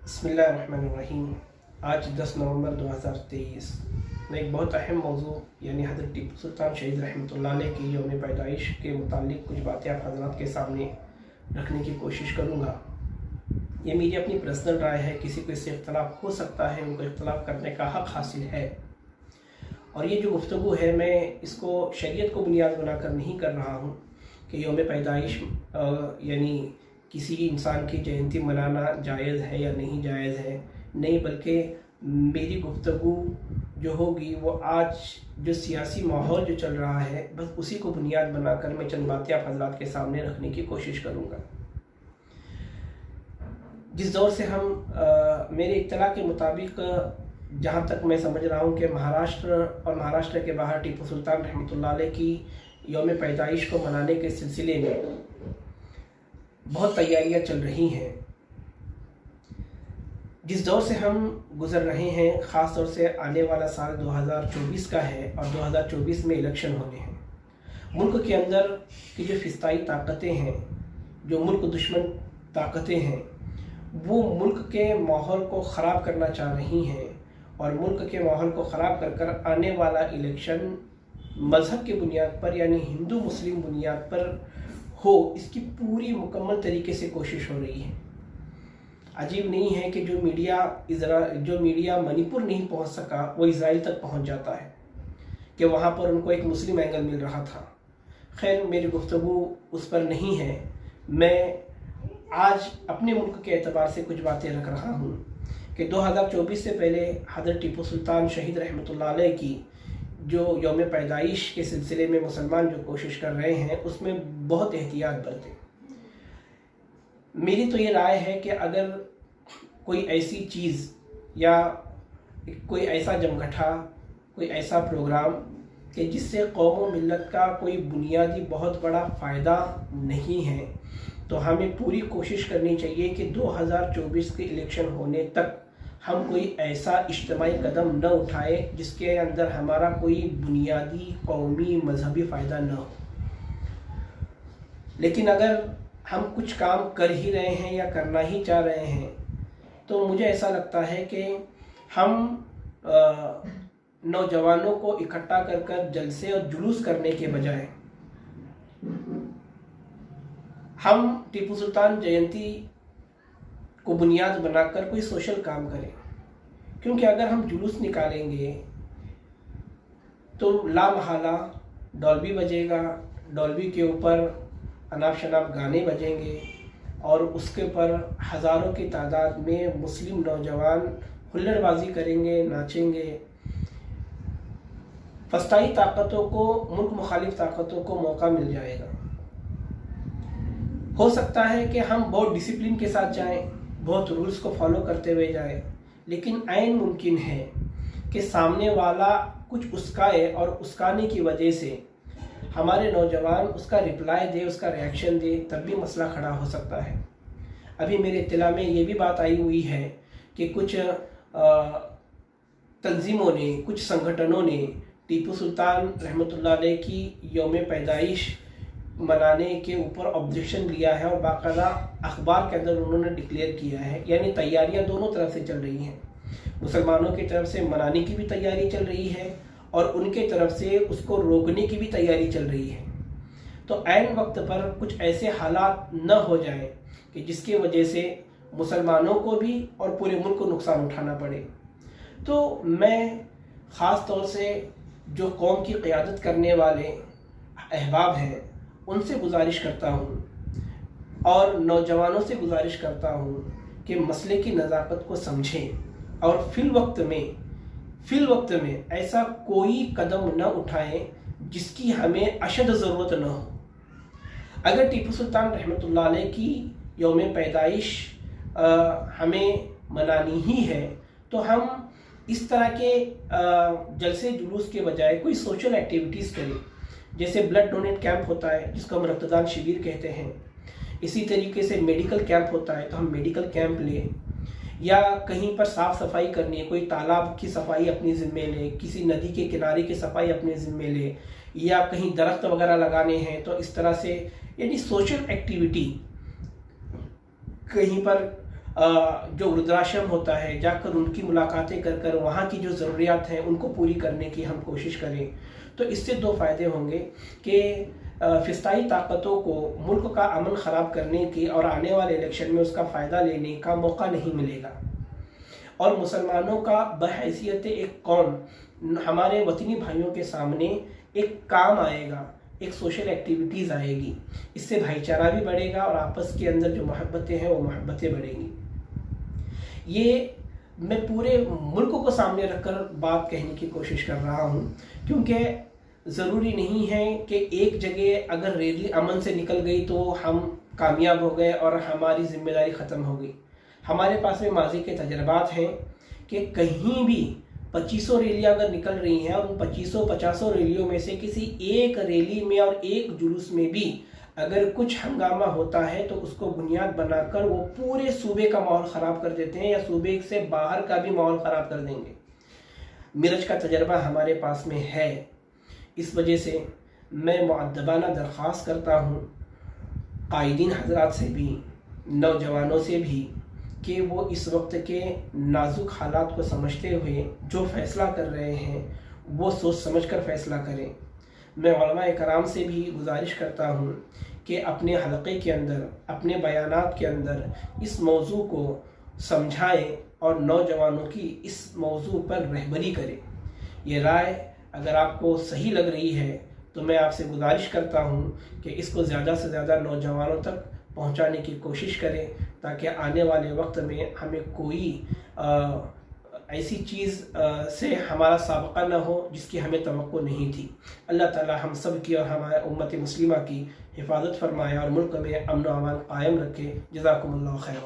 बिस्मिल्लाहिर्रहमानिर्रहीम। आज 10 नवंबर 2023 में एक बहुत अहम मौजू यानी हज़रत टीपू सुल्तान शहीद रहमतुल्लाह अलैह की यौम पैदाइश के मुतालिक कुछ बातें आप हज़रात के सामने रखने की कोशिश करूँगा। ये मेरी अपनी पर्सनल राय है, किसी को इससे इख्तलाफ हो सकता है, उनको इख्तलाफ करने का हक़ हासिल है। और ये जो गुफ्तगू है मैं इसको शरीयत को बुनियाद बनाकर नहीं कर रहा हूँ कि यौम पैदाइश यानी किसी इंसान की जयंती मनाना जायज़ है या नहीं जायज़ है, नहीं, बल्कि मेरी गुफ्तगू जो होगी वो आज जो सियासी माहौल जो चल रहा है बस उसी को बुनियाद बनाकर मैं चंद बातें आप हज़रात के सामने रखने की कोशिश करूँगा। जिस दौर से हम मेरे इत्तला के मुताबिक जहाँ तक मैं समझ रहा हूँ कि महाराष्ट्र और महाराष्ट्र के बाहर टीपू सुल्तान रहमतुल्लाह अलैह की यौम पैदाइश को मनाने के सिलसिले में बहुत तैयारियां चल रही हैं। जिस दौर से हम गुज़र रहे हैं, ख़ास तौर से आने वाला साल 2024 का है और 2024 में इलेक्शन होने हैं। मुल्क के अंदर की जो फिस्ताई ताकतें हैं, जो मुल्क दुश्मन ताकतें हैं, वो मुल्क के माहौल को ख़राब करना चाह रही हैं और मुल्क के माहौल को ख़राब कर कर आने वाला इलेक्शन मज़हब के बुनियाद पर यानी हिंदू मुस्लिम बुनियाद पर हो, इसकी पूरी मुकम्मल तरीके से कोशिश हो रही है। अजीब नहीं है कि जो मीडिया मणिपुर नहीं पहुंच सका वो इज़राइल तक पहुंच जाता है कि वहां पर उनको एक मुस्लिम एंगल मिल रहा था। खैर, मेरी गुफ्तगू उस पर नहीं है। मैं आज अपने मुल्क के एतबार से कुछ बातें रख रहा हूँ कि 2024 से पहले हज़रत टीपू सुल्तान शहीद रहमतुल्लाह अलैह की जो यौम पैदाइश के सिलसिले में मुसलमान जो कोशिश कर रहे हैं उसमें बहुत एहतियात बरतें। मेरी तो ये राय है कि अगर कोई ऐसी चीज़ या कोई ऐसा जमघटा, कोई ऐसा प्रोग्राम कि जिससे कौम व मिल्लत का कोई बुनियादी बहुत बड़ा फ़ायदा नहीं है, तो हमें पूरी कोशिश करनी चाहिए कि 2024 के इलेक्शन होने तक हम कोई ऐसा इज्तिमाई कदम न उठाए जिसके अंदर हमारा कोई बुनियादी कौमी मजहबी फ़ायदा न हो। लेकिन अगर हम कुछ काम कर ही रहे हैं या करना ही चाह रहे हैं तो मुझे ऐसा लगता है कि हम नौजवानों को इकट्ठा कर कर जलसे और जुलूस करने के बजाय हम टीपू सुल्तान जयंती को बुनियाद बनाकर कोई सोशल काम करें। क्योंकि अगर हम जुलूस निकालेंगे तो लामहला डॉल्बी बजेगा, डॉल्बी के ऊपर अनाप शनाप गाने बजेंगे और उसके ऊपर हज़ारों की तादाद में मुस्लिम नौजवान हुल्लड़बाजी करेंगे, नाचेंगे। फस्ताई ताकतों को, मुल्क मुखालिफ ताकतों को मौका मिल जाएगा। हो सकता है कि हम बहुत डिसिप्लिन के साथ जाएं, बहुत रूल्स को फॉलो करते हुए जाएं, लेकिन ऐन मुमकिन है कि सामने वाला कुछ उस्काए और उस्काने की वजह से हमारे नौजवान उसका रिप्लाई दे, उसका रिएक्शन दे, तब भी मसला खड़ा हो सकता है। अभी मेरे इत्तला में ये भी बात आई हुई है कि कुछ तंजीमों ने, कुछ संगठनों ने टीपू सुल्तान रहमतुल्लाह अलैह की यौम पैदाइश मनाने के ऊपर ऑब्जेक्शन लिया है और बाकायदा अखबार के अंदर उन्होंने डिक्लेयर किया है। यानी तैयारियां दोनों तरफ से चल रही हैं। मुसलमानों की तरफ से मनाने की भी तैयारी चल रही है और उनके तरफ से उसको रोकने की भी तैयारी चल रही है। तो ऐन वक्त पर कुछ ऐसे हालात न हो जाए कि जिसकी वजह से मुसलमानों को भी और पूरे मुल्क को नुकसान उठाना पड़े। तो मैं ख़ास तौर से जो कौम की क़यादत करने वाले अहबाब हैं उनसे गुजारिश करता हूँ और नौजवानों से गुजारिश करता हूँ कि मसले की नज़ाकत को समझें और फिल वक्त में ऐसा कोई कदम न उठाएं जिसकी हमें अशद ज़रूरत न हो। अगर टीपू सुल्तान रहमतुल्लाह अलैह की यौम पैदाइश हमें मनानी ही है तो हम इस तरह के जलसे जुलूस के बजाय कोई सोशल एक्टिविटीज़ करें। जैसे ब्लड डोनेट कैंप होता है जिसको हम रक्तदान शिविर कहते हैं, इसी तरीके से मेडिकल कैंप होता है तो हम मेडिकल कैंप लें, या कहीं पर साफ़ सफाई करनी है, कोई तालाब की सफाई अपनी ज़िम्मे ले, किसी नदी के किनारे की सफाई अपने ज़िम्मे ले, या कहीं दरख्त वगैरह लगाने हैं तो इस तरह से यानी सोशल एक्टिविटी कहीं पर جو वृद्धाश्रम होता है जाकर उनकी मुलाकातें कर कर वहाँ की जो ज़रूरियात हैं उनको पूरी करने की हम कोशिश करें, तो इससे दो फ़ायदे होंगे कि फ़िस्ताई ताकतों को मुल्क का अमन ख़राब करने की और आने वाले इलेक्शन में उसका फ़ायदा लेने का मौका नहीं मिलेगा, और मुसलमानों का बहैसियत एक कौम हमारे वतनी भाइयों के सामने एक काम आएगा, एक सोशल एक्टिविटीज़ आएगी। इससे भाईचारा भी बढ़ेगा और आपस के अंदर जो मोहब्बतें हैं वो मोहब्बतें बढ़ेंगी। ये मैं पूरे मुल्क को सामने रखकर बात कहने की कोशिश कर रहा हूँ, क्योंकि ज़रूरी नहीं है कि एक जगह अगर रैली अमन से निकल गई तो हम कामयाब हो गए और हमारी ज़िम्मेदारी ख़त्म हो गई। हमारे पास में माजी के तजर्बात हैं कि कहीं भी 2500 रैलियाँ अगर निकल रही हैं और उन 2500-50 रैलियों में से किसी एक रैली में और एक जुलूस में भी अगर कुछ हंगामा होता है तो उसको बुनियाद बनाकर वो पूरे सूबे का माहौल ख़राब कर देते हैं या सूबे से बाहर का भी माहौल ख़राब कर देंगे। मिरज का तजर्बा हमारे पास में है। इस वजह से मैं मुअद्दबाना दरख्वास्त करता हूँ कायदीन हजरात से भी, नौजवानों से भी, कि वो इस वक्त के नाजुक हालात को समझते हुए जो फ़ैसला कर रहे हैं वो सोच समझ कर फ़ैसला करें। मैं उलमा कराम से भी गुजारिश करता हूँ कि अपने हलक़े के अंदर, अपने बयानात के अंदर इस मौजू को समझाएं और नौजवानों की इस मौजू पर रहबरी करें। ये राय अगर आपको सही लग रही है तो मैं आपसे गुजारिश करता हूँ कि इसको ज़्यादा से ज़्यादा नौजवानों तक पहुँचाने की कोशिश करें, ताकि आने वाले वक्त में हमें कोई ऐसी चीज़ से हमारा साबका न हो जिसकी हमें तवक्को नहीं थी। अल्लाह ताला हम सब की और हमारे उम्मत मुस्लिमा की हिफाजत फरमाए और मुल्क में अमन व अमान कायम रखे। जज़ाकुमुल्लाह खैर।